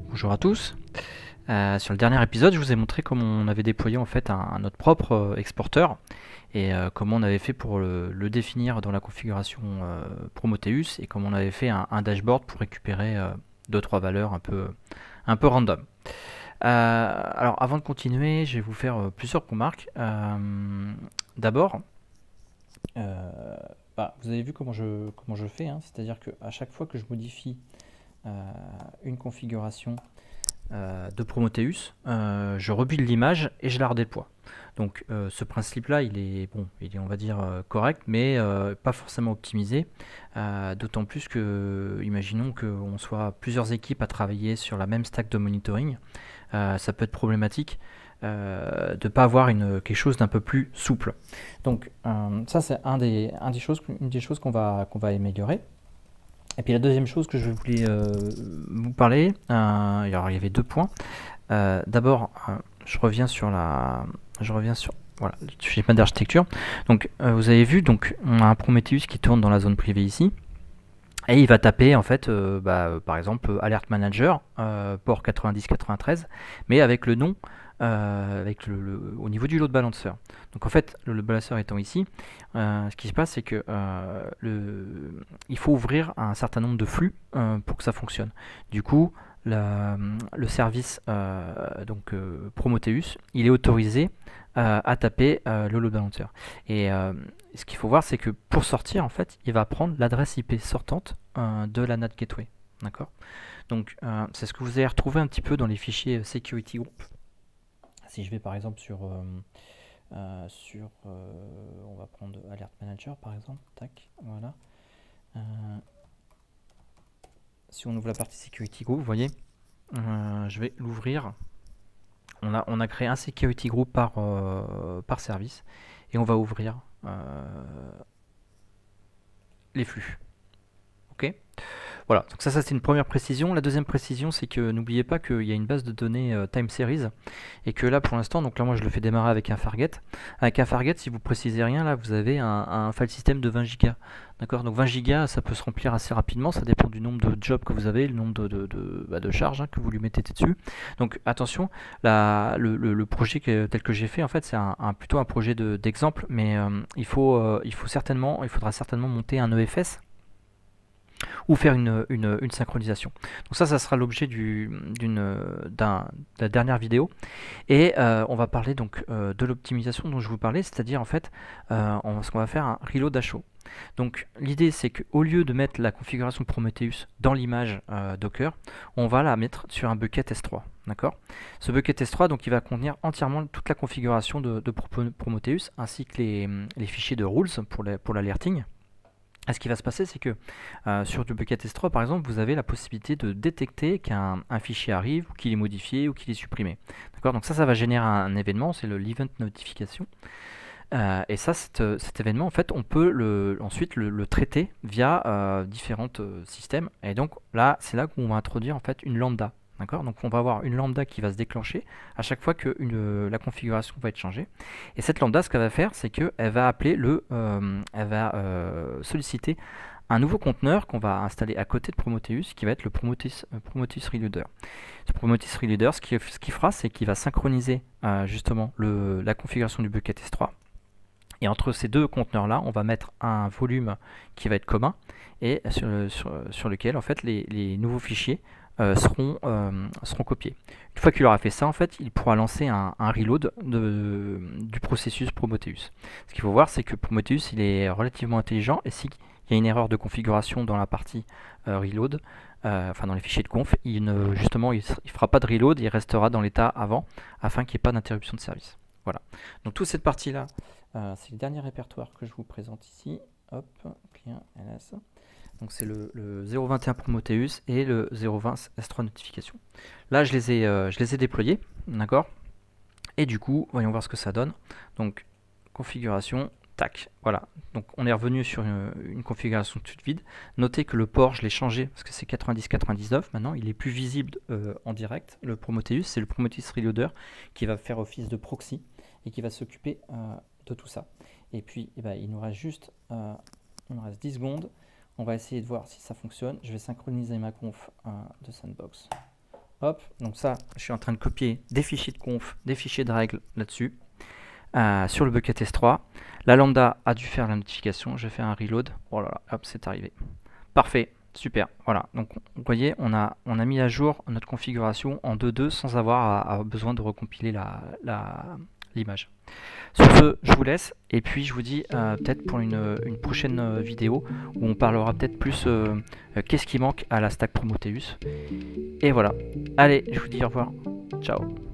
Bonjour à tous. Sur le dernier épisode, je vous ai montré comment on avait déployé en fait notre propre exporteur et comment on avait fait pour le définir dans la configuration Prometheus et comment on avait fait un dashboard pour récupérer 2-3 valeurs un peu random. Alors avant de continuer, je vais vous faire plusieurs remarques. D'abord, vous avez vu comment je fais, hein, c'est-à-dire qu'à chaque fois que je modifie une configuration de Prometheus, je rebuild l'image et je la redéploie. Donc ce principe-là, il est on va dire correct, mais pas forcément optimisé. D'autant plus que, imaginons qu'on soit plusieurs équipes à travailler sur la même stack de monitoring, ça peut être problématique de ne pas avoir quelque chose d'un peu plus souple. Donc ça, c'est une des choses qu'on va améliorer. Et puis la deuxième chose que je voulais vous parler, alors il y avait 2 points. D'abord, je reviens sur voilà, le schéma d'architecture. Donc vous avez vu, donc on a un Prometheus qui tourne dans la zone privée ici. Et il va taper en fait, par exemple, Alert Manager, port 90-93, mais avec le nom, au niveau du load balancer. Donc en fait, le load balancer étant ici, ce qui se passe, c'est que il faut ouvrir un certain nombre de flux pour que ça fonctionne. Du coup, le service Prometheus, il est autorisé à taper le load balancer. Et ce qu'il faut voir, c'est que pour sortir, en fait, il va prendre l'adresse IP sortante de la NAT Gateway. D'accord. Donc, c'est ce que vous allez retrouver un petit peu dans les fichiers Security Group. Si je vais par exemple on va prendre Alert Manager par exemple, tac, voilà. Si on ouvre la partie Security Group, vous voyez, je vais l'ouvrir. On a créé un Security Group par service et on va ouvrir les flux. Ok. Voilà, donc ça c'est une première précision. La deuxième précision, c'est que n'oubliez pas qu'il y a une base de données time series et que là pour l'instant, donc là moi je le fais démarrer avec un Fargate. Avec un Fargate, si vous précisez rien, là vous avez un file system de 20 Go. D'accord, donc 20 Go ça peut se remplir assez rapidement, ça dépend du nombre de jobs que vous avez, le nombre de charges que vous lui mettez dessus. Donc attention, le projet tel que j'ai fait, en fait c'est plutôt un projet d'exemple, mais il faudra certainement monter un EFS ou faire une synchronisation. Donc ça sera l'objet de la dernière vidéo. Et on va parler donc de l'optimisation dont je vous parlais, c'est-à-dire en fait, ce qu'on va faire un reload à chaud. Donc l'idée c'est qu'au lieu de mettre la configuration Prometheus dans l'image Docker, on va la mettre sur un bucket S3. D'accord. Ce bucket S3, donc, il va contenir entièrement toute la configuration de Prometheus, ainsi que les fichiers de rules pour l'alerting. Et ce qui va se passer, c'est que sur du bucket S3, par exemple, vous avez la possibilité de détecter qu'un fichier arrive, ou qu'il est modifié, ou qu'il est supprimé. D'accord. Donc ça va générer un événement, c'est l'event notification. Et ça, cet événement, en fait, on peut ensuite le traiter via différents systèmes. Et donc là, c'est là qu'on va introduire en fait une lambda. D'accord. Donc on va avoir une lambda qui va se déclencher à chaque fois que la configuration va être changée. Et cette lambda, ce qu'elle va faire, c'est qu'elle va appeler elle va solliciter un nouveau conteneur qu'on va installer à côté de Prometheus, qui va être le Prometheus Reloader. Ce Prometheus Reloader, ce qu'il fera, c'est qu'il va synchroniser justement la configuration du bucket S3. Et entre ces deux conteneurs-là, on va mettre un volume qui va être commun et sur lequel en fait les nouveaux fichiers seront copiés. Une fois qu'il aura fait ça, en fait, il pourra lancer un reload du processus Prometheus. Ce qu'il faut voir, c'est que Prometheus, il est relativement intelligent, et s'il y a une erreur de configuration dans la partie reload, enfin dans les fichiers de conf, justement, il ne fera pas de reload, il restera dans l'état avant, afin qu'il n'y ait pas d'interruption de service. Voilà. Donc toute cette partie-là, c'est le dernier répertoire que je vous présente ici. Hop, client LS. Donc c'est le 0.21 Prometheus et le 0.20 S3 notification. Là, je les ai déployés, d'accord. Et du coup, voyons voir ce que ça donne. Donc configuration, tac, voilà. Donc on est revenu sur une configuration toute vide. Notez que le port, je l'ai changé parce que c'est 90-99. Maintenant, il est plus visible en direct. Le Prometheus, c'est le Prometheus Reloader qui va faire office de proxy et qui va s'occuper de tout ça. Et puis, il nous reste juste Il me reste 10 secondes. On va essayer de voir si ça fonctionne. Je vais synchroniser ma conf de Sandbox. Hop, donc ça, je suis en train de copier des fichiers de conf, des fichiers de règles là-dessus, sur le bucket S3. La lambda a dû faire la notification. Je fais un reload. Oh là là, hop, c'est arrivé. Parfait. Super, voilà, donc vous voyez, on a mis à jour notre configuration en 2.2 sans avoir besoin de recompiler l'image. Sur ce, je vous laisse, et puis je vous dis peut-être pour une prochaine vidéo, où on parlera peut-être plus qu'est-ce qui manque à la stack Prometheus. Et voilà, allez, je vous dis au revoir, ciao.